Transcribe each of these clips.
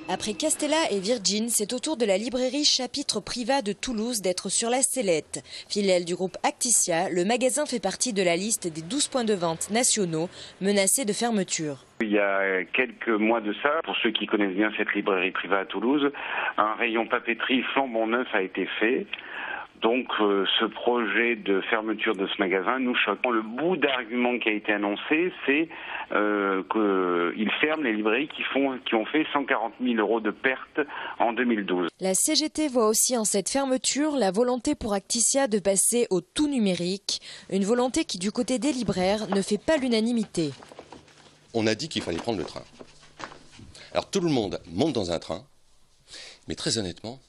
Après Castella et Virgin, c'est au tour de la librairie Chapitre Privat de Toulouse d'être sur la sellette. Filiale du groupe Acticia, le magasin fait partie de la liste des 12 points de vente nationaux menacés de fermeture. Il y a quelques mois de ça, pour ceux qui connaissent bien cette librairie privée à Toulouse, un rayon papeterie flambant neuf a été fait. Donc ce projet de fermeture de ce magasin nous choque. Le bout d'argument qui a été annoncé, c'est qu'il ferme les librairies qui ont fait 140 000 € de pertes en 2012. La CGT voit aussi en cette fermeture la volonté pour Acticia de passer au tout numérique, une volonté qui du côté des libraires ne fait pas l'unanimité. On a dit qu'il fallait prendre le train. Alors tout le monde monte dans un train, mais très honnêtement,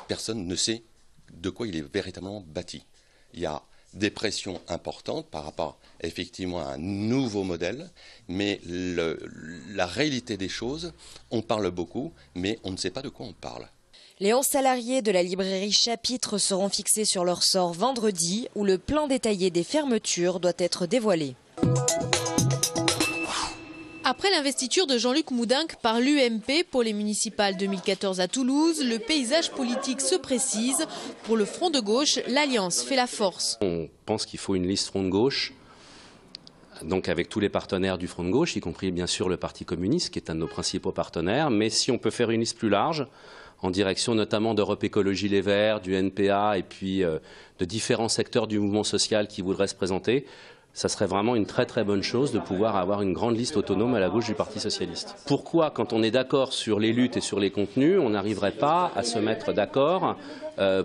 personne ne sait de quoi il est véritablement bâti. Il y a des pressions importantes par rapport effectivement à un nouveau modèle, mais la réalité des choses, on parle beaucoup, mais on ne sait pas de quoi on parle. Les 11 salariés de la librairie Chapitre seront fixés sur leur sort vendredi, où le plan détaillé des fermetures doit être dévoilé. Après l'investiture de Jean-Luc Moudenc par l'UMP pour les municipales 2014 à Toulouse, le paysage politique se précise. Pour le Front de gauche, l'Alliance fait la force. On pense qu'il faut une liste Front de gauche, donc avec tous les partenaires du Front de gauche, y compris bien sûr le Parti communiste, qui est un de nos principaux partenaires. Mais si on peut faire une liste plus large, en direction notamment d'Europe Écologie Les Verts, du NPA et puis de différents secteurs du mouvement social qui voudraient se présenter, ça serait vraiment une très très bonne chose de pouvoir avoir une grande liste autonome à la gauche du Parti socialiste. Pourquoi, quand on est d'accord sur les luttes et sur les contenus, on n'arriverait pas à se mettre d'accord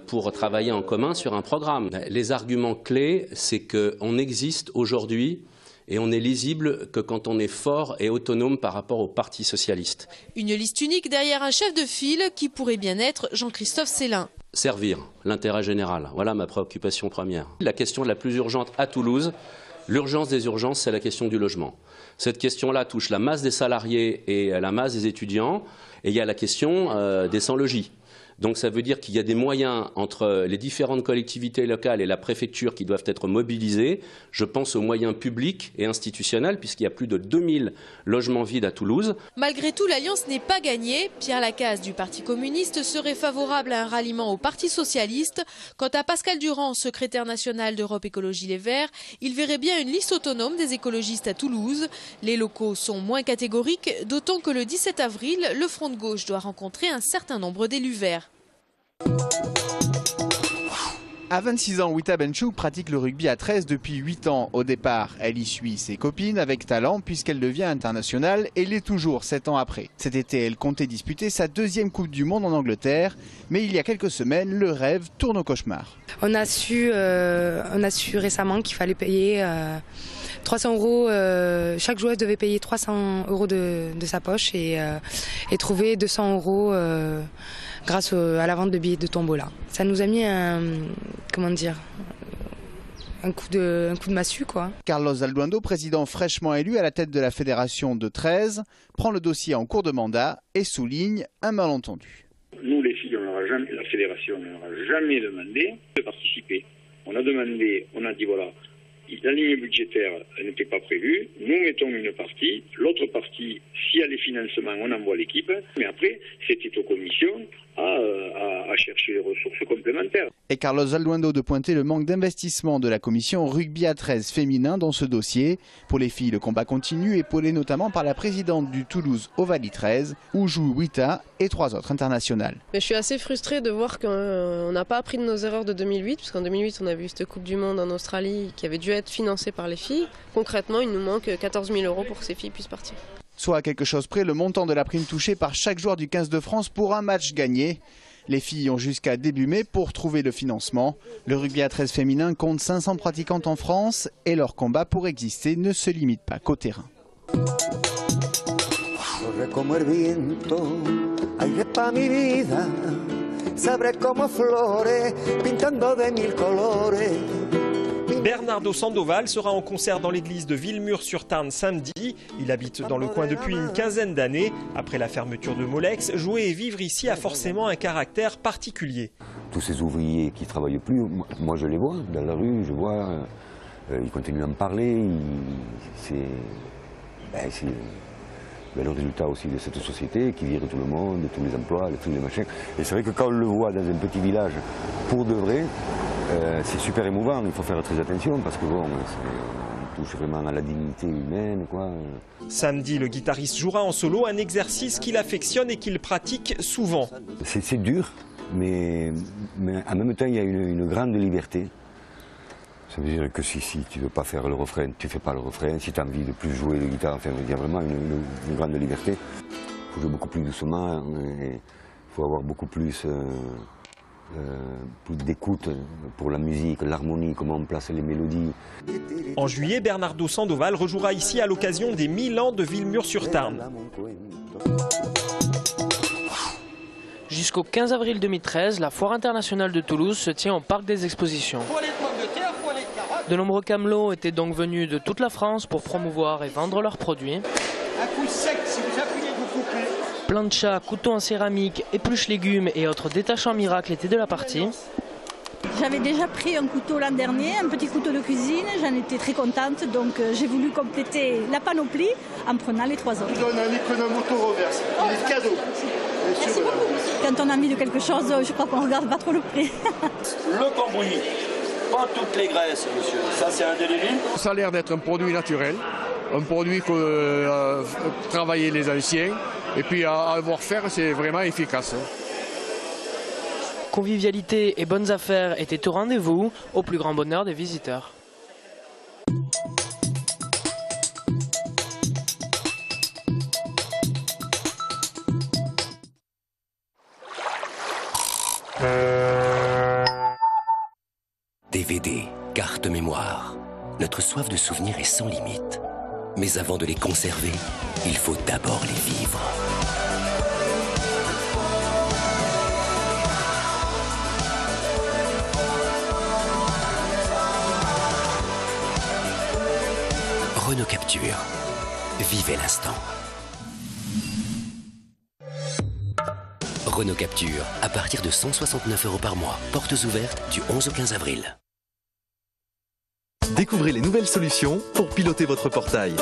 pour travailler en commun sur un programme? Les arguments clés, c'est qu'on existe aujourd'hui et on est lisible que quand on est fort et autonome par rapport au Parti socialiste. Une liste unique derrière un chef de file qui pourrait bien être Jean-Christophe Célin. Servir l'intérêt général, voilà ma préoccupation première. La question la plus urgente à Toulouse, l'urgence des urgences, c'est la question du logement. Cette question-là touche la masse des salariés et la masse des étudiants. Et il y a la question des sans-logis. Donc ça veut dire qu'il y a des moyens entre les différentes collectivités locales et la préfecture qui doivent être mobilisés. Je pense aux moyens publics et institutionnels, puisqu'il y a plus de 2000 logements vides à Toulouse. Malgré tout, l'Alliance n'est pas gagnée. Pierre Lacaze du Parti communiste serait favorable à un ralliement au Parti socialiste. Quant à Pascal Durand, secrétaire national d'Europe Écologie Les Verts, il verrait bien une liste autonome des écologistes à Toulouse. Les locaux sont moins catégoriques, d'autant que le 17 avril, le Front de gauche doit rencontrer un certain nombre d'élus verts. À 26 ans, Wita Benchouk pratique le rugby à 13 depuis 8 ans. Au départ, elle y suit ses copines avec talent puisqu'elle devient internationale et l'est toujours 7 ans après. Cet été, elle comptait disputer sa deuxième Coupe du Monde en Angleterre, mais il y a quelques semaines, le rêve tourne au cauchemar. On a su récemment qu'il fallait payer 300 €. Chaque joueuse devait payer 300 € de sa poche et trouver 200 € grâce à la vente de billets de tombola. Ça nous a mis un coup de massue, quoi. Carlos Alduendo, président fraîchement élu à la tête de la fédération de 13, prend le dossier en cours de mandat et souligne un malentendu. Nous, les filles, la fédération n'aura jamais demandé de participer. On a demandé, on a dit voilà, la ligne budgétaire n'était pas prévue, nous mettons une partie, l'autre partie, s'il y a les financements, on envoie l'équipe, mais après, c'était aux commissions à chercher les ressources complémentaires. Et Carlos Alduendo de pointer le manque d'investissement de la commission rugby à 13 féminin dans ce dossier. Pour les filles, le combat continue, épaulé notamment par la présidente du Toulouse Ovalie 13, où jouent Wita et 3 autres internationales. Mais je suis assez frustrée de voir qu'on n'a pas appris de nos erreurs de 2008, parce qu'en 2008, on a vu cette Coupe du Monde en Australie qui avait dû être financée par les filles. Concrètement, il nous manque 14 000 € pour que ces filles puissent partir. Soit à quelque chose près le montant de la prime touchée par chaque joueur du 15 de France pour un match gagné. Les filles ont jusqu'à début mai pour trouver le financement. Le rugby à 13 féminin compte 500 pratiquantes en France et leur combat pour exister ne se limite pas qu'au terrain. Bernardo Sandoval sera en concert dans l'église de Villemur-sur-Tarn samedi. Il habite dans le coin depuis une quinzaine d'années. Après la fermeture de Molex, jouer et vivre ici a forcément un caractère particulier. Tous ces ouvriers qui ne travaillent plus, moi je les vois dans la rue, je vois, ils continuent à me parler. le résultat aussi de cette société qui vire tout le monde, tous les emplois, tous les machins. Et c'est vrai que quand on le voit dans un petit village, pour de vrai, c'est super émouvant. Il faut faire très attention parce que bon, on touche vraiment à la dignité humaine, quoi. Samedi, le guitariste jouera en solo un exercice qu'il affectionne et qu'il pratique souvent. C'est dur, mais en même temps, il y a une grande liberté. Ça veut dire que si tu ne veux pas faire le refrain, tu ne fais pas le refrain. Si tu as envie de plus jouer de guitare, enfin, il y a vraiment une grande liberté. Il faut jouer beaucoup plus doucement, il faut avoir beaucoup plus d'écoute pour la musique, l'harmonie, comment on place les mélodies. En juillet, Bernardo Sandoval rejouera ici à l'occasion des 1000 ans de Villemur-sur-Tarn. Jusqu'au 15 avril 2013, la Foire internationale de Toulouse se tient au Parc des Expositions. De nombreux camelots étaient donc venus de toute la France pour promouvoir et vendre leurs produits. Un coup sec, si vous appuyez, vous coupez. Plancha, couteaux en céramique, épluches légumes et autres détachants miracles étaient de la partie. J'avais déjà pris un couteau l'an dernier, un petit couteau de cuisine, j'en étais très contente, donc j'ai voulu compléter la panoplie en prenant les 3 autres. Je vous donne un Economoto reverse, il est cadeau. Merci beaucoup. Quand on a envie de quelque chose, je crois qu'on ne regarde pas trop le prix. Le cambouis, pas toutes les graisses, monsieur, ça c'est un délire. Ça a l'air d'être un produit naturel, un produit que travaillaient les anciens, et puis à voir faire, c'est vraiment efficace. Convivialité et bonnes affaires étaient au rendez-vous, au plus grand bonheur des visiteurs. DVD, carte mémoire. Notre soif de souvenirs est sans limite. Mais avant de les conserver, il faut d'abord les vivre. Renault Capture. Vivez l'instant. Renault Capture, à partir de 169 € par mois. Portes ouvertes du 11 au 15 avril. Découvrez les nouvelles solutions pour piloter votre portail.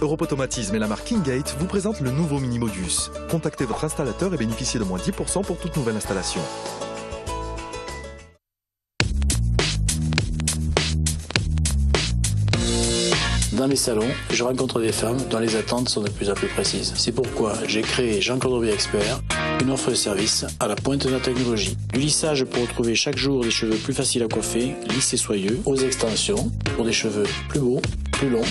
Europe Automatisme et la marque Kingate vous présentent le nouveau Mini Modus. Contactez votre installateur et bénéficiez de moins 10% pour toute nouvelle installation. Dans les salons, je rencontre des femmes dont les attentes sont de plus en plus précises. C'est pourquoi j'ai créé Jean-Claude Robier Expert, une offre de service à la pointe de la technologie. Du lissage pour retrouver chaque jour des cheveux plus faciles à coiffer, lisses et soyeux, aux extensions pour des cheveux plus beaux, plus longs,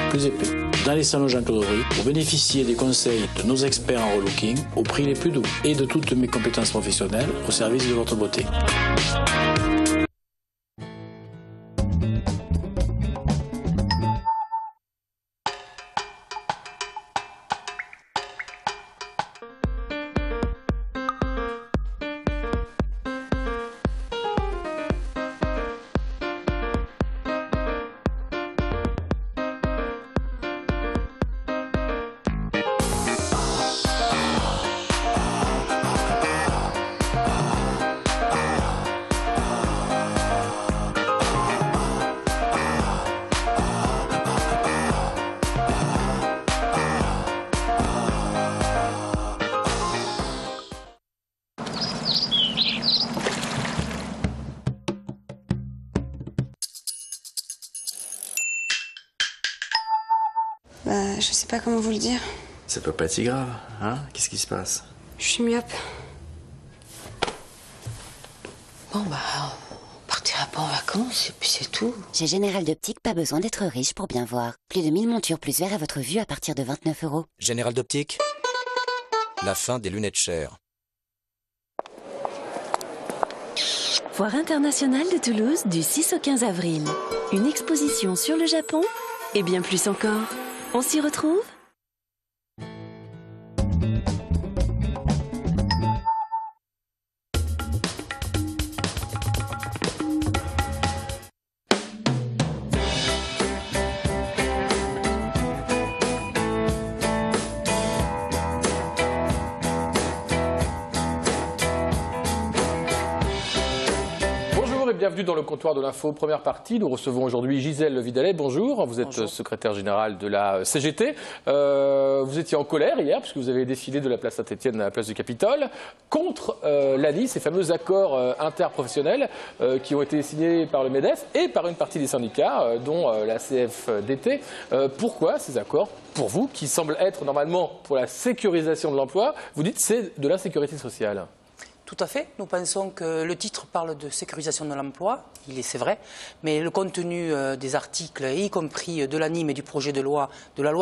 plus épais. Dans les salons Jean-Claude Robier, vous bénéficiez des conseils de nos experts en relooking au prix les plus doux et de toutes mes compétences professionnelles au service de votre beauté. Je sais pas comment vous le dire. Ça peut pas être si grave, hein? Qu'est-ce qui se passe? Je suis myope. Bon on partira pas en vacances et puis c'est tout. Chez Général d'Optique, pas besoin d'être riche pour bien voir. Plus de 1000 montures plus verres à votre vue à partir de 29 €. Général d'Optique, la fin des lunettes chères. Foire internationale de Toulouse du 6 au 15 avril. Une exposition sur le Japon et bien plus encore. On s'y retrouve ? bienvenue dans le comptoir de l'info. Première partie, nous recevons aujourd'hui Gisèle Vidalet. Bonjour, vous êtes secrétaire générale de la CGT. Vous étiez en colère hier puisque vous avez défilé de la place Saint-Étienne à la place du Capitole contre l'ANI, ces fameux accords interprofessionnels qui ont été signés par le MEDEF et par une partie des syndicats, dont la CFDT. Pourquoi ces accords, pour vous, qui semblent être normalement pour la sécurisation de l'emploi, vous dites c'est de l'insécurité sociale? Tout à fait. Nous pensons que le titre parle de sécurisation de l'emploi, c'est vrai, mais le contenu des articles, y compris de l'ANIM et du projet de loi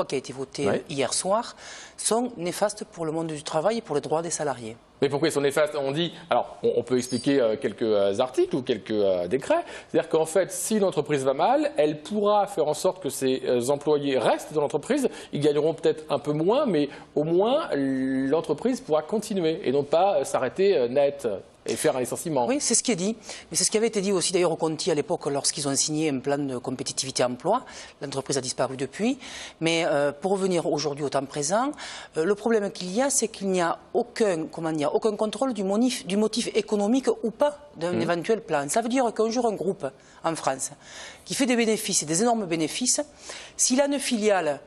qui a été votée hier soir, sont néfastes pour le monde du travail et pour les droits des salariés. Mais pourquoi ils sont néfastes? On dit, alors on peut expliquer quelques articles ou quelques décrets, c'est-à-dire qu'en fait, si l'entreprise va mal, elle pourra faire en sorte que ses employés restent dans l'entreprise, ils gagneront peut-être un peu moins, mais au moins l'entreprise pourra continuer et non pas s'arrêter net et faire un licenciement. Oui, c'est ce qui est dit. Mais c'est ce qui avait été dit aussi d'ailleurs au Conti à l'époque lorsqu'ils ont signé un plan de compétitivité emploi. L'entreprise a disparu depuis. Mais pour revenir aujourd'hui au temps présent, le problème qu'il y a, c'est qu'il n'y a aucun contrôle du motif économique ou pas d'un éventuel plan. Ça veut dire qu'un jour un groupe en France qui fait des bénéfices, des énormes bénéfices, s'il a une filiale,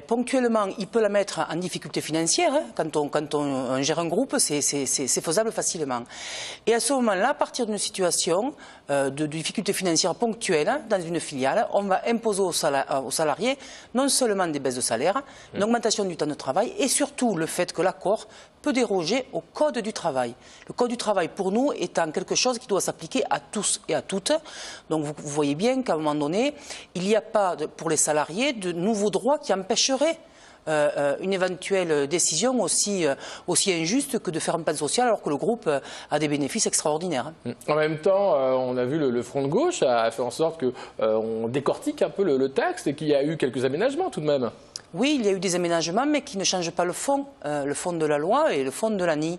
ponctuellement, il peut la mettre en difficulté financière. Quand on gère un groupe, c'est faisable facilement. Et à ce moment-là, à partir d'une situation de difficulté financière ponctuelle dans une filiale, on va imposer aux salariés non seulement des baisses de salaire, une augmentation du temps de travail et surtout le fait que l'accord peut déroger au Code du travail. Le Code du travail, pour nous, étant quelque chose qui doit s'appliquer à tous et à toutes. Donc vous voyez bien qu'à un moment donné, il n'y a pas pour les salariés de nouveaux droits qui empêcheraient une éventuelle décision aussi injuste que de faire un plan social alors que le groupe a des bénéfices extraordinaires. En même temps, on a vu le Front de gauche a fait en sorte qu'on décortique un peu le texte et qu'il y a eu quelques aménagements tout de même. Oui, il y a eu des aménagements, mais qui ne changent pas le fond de la loi et le fond de l'ANI.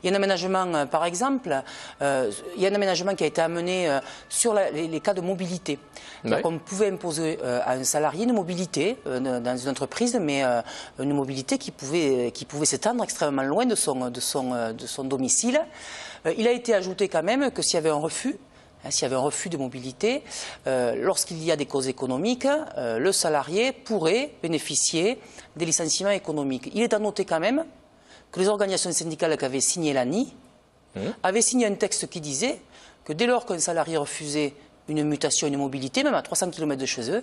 Il y a un aménagement, par exemple, il y a un aménagement qui a été amené sur les cas de mobilité. Donc, on pouvait imposer à un salarié une mobilité dans une entreprise, mais une mobilité qui pouvait s'étendre extrêmement loin de son domicile. Il a été ajouté quand même que s'il y avait un refus, s'il y avait un refus de mobilité, lorsqu'il y a des causes économiques, le salarié pourrait bénéficier des licenciements économiques. Il est à noter quand même que les organisations syndicales qui avaient signé l'ANI avaient signé un texte qui disait que dès lors qu'un salarié refusait une mutation, une mobilité, même à 300 km de chez eux,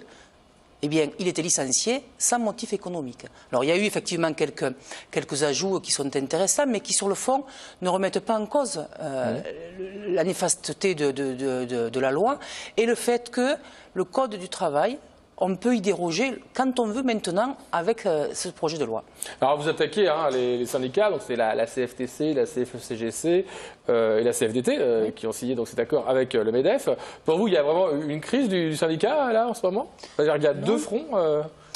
eh bien, il était licencié sans motif économique. Alors, il y a eu effectivement quelques ajouts qui sont intéressants, mais qui, sur le fond, ne remettent pas en cause la néfasteté de la loi et le fait que le Code du travail, on peut y déroger quand on veut maintenant avec ce projet de loi. Alors vous attaquez les syndicats, donc c'est la CFTC, la CFE-CGC et la CFDT qui ont signé donc, cet accord avec le MEDEF. Pour vous, il y a vraiment une crise du syndicat là en ce moment? C'est-à-dire qu'il y a deux fronts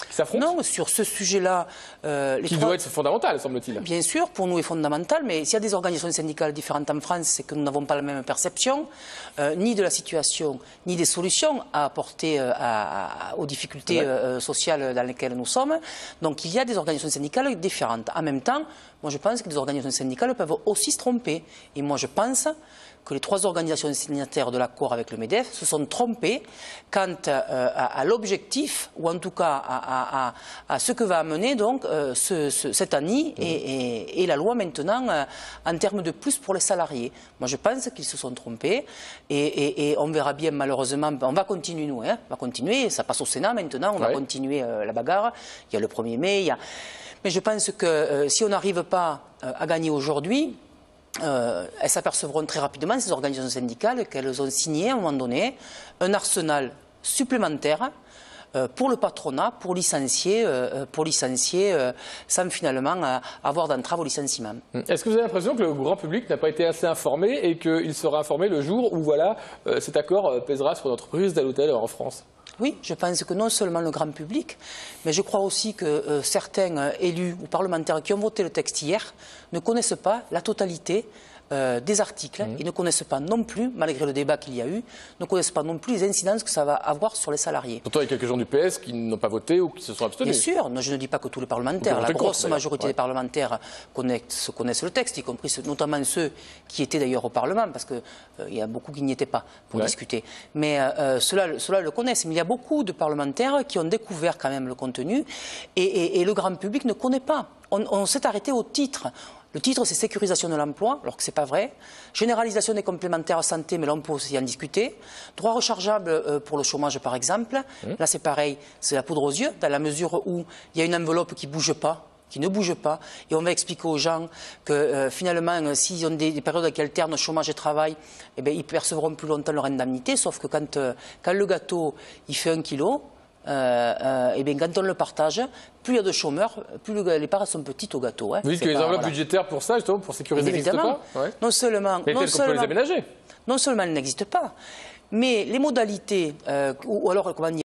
qui s'affrontent? Non, sur ce sujet-là... qui doit être fondamental, semble-t-il. Bien sûr, pour nous est fondamental, mais s'il y a des organisations syndicales différentes en France, c'est que nous n'avons pas la même perception, ni de la situation, ni des solutions à apporter aux difficultés sociales dans lesquelles nous sommes. Donc il y a des organisations syndicales différentes. En même temps, moi je pense que les organisations syndicales peuvent aussi se tromper. Et moi je pense que les trois organisations signataires de l'accord avec le MEDEF se sont trompées quant à l'objectif, ou en tout cas à ce que va amener donc cette ANI et la loi maintenant en termes de plus pour les salariés. Moi je pense qu'ils se sont trompés et on verra bien malheureusement, on va continuer nous, on va continuer, ça passe au Sénat maintenant, on va continuer la bagarre, il y a le 1er mai, mais je pense que si on n'arrive pas à gagner aujourd'hui, elles s'apercevront très rapidement, ces organisations syndicales, qu'elles ont signé à un moment donné un arsenal supplémentaire pour le patronat, pour licencier sans finalement avoir d'entrave au licenciement. Est-ce que vous avez l'impression que le grand public n'a pas été assez informé et qu'il sera informé le jour où voilà, cet accord pèsera sur l'entreprise tel ou tel en France ? Oui, je pense que non seulement le grand public, mais je crois aussi que certains élus ou parlementaires qui ont voté le texte hier ne connaissent pas la totalité des articles et ne connaissent pas non plus, malgré le débat qu'il y a eu, ne connaissent pas non plus les incidences que ça va avoir sur les salariés. Pourtant, il y a quelques gens du PS qui n'ont pas voté ou qui se sont abstenus. Bien sûr, je ne dis pas que tous les parlementaires, la grosse majorité des parlementaires connaissent le texte, y compris notamment ceux qui étaient d'ailleurs au Parlement, parce qu'il y a beaucoup qui n'y étaient pas pour discuter. Mais ceux-là le connaissent. Mais il y a beaucoup de parlementaires qui ont découvert quand même le contenu et le grand public ne connaît pas. On s'est arrêté au titre. Le titre, c'est sécurisation de l'emploi, alors que ce n'est pas vrai. Généralisation des complémentaires santé, mais là, on peut aussi en discuter. Droit rechargeable pour le chômage, par exemple. Là, c'est pareil, c'est la poudre aux yeux, dans la mesure où il y a une enveloppe qui ne bouge pas. Et on va expliquer aux gens que finalement, s'ils ont des périodes qui alternent chômage et travail, eh bien, ils percevront plus longtemps leur indemnité. Sauf que quand le gâteau, il fait 1 kilo, et bien, quand on le partage, plus il y a de chômeurs, plus les parts sont petites au gâteau. Vous dites que les enveloppes budgétaires pour ça, justement, pour sécuriser, n'existent pas? Non seulement, peut les aménager. Non seulement elles n'existent pas, mais les modalités, ou alors, comment dire,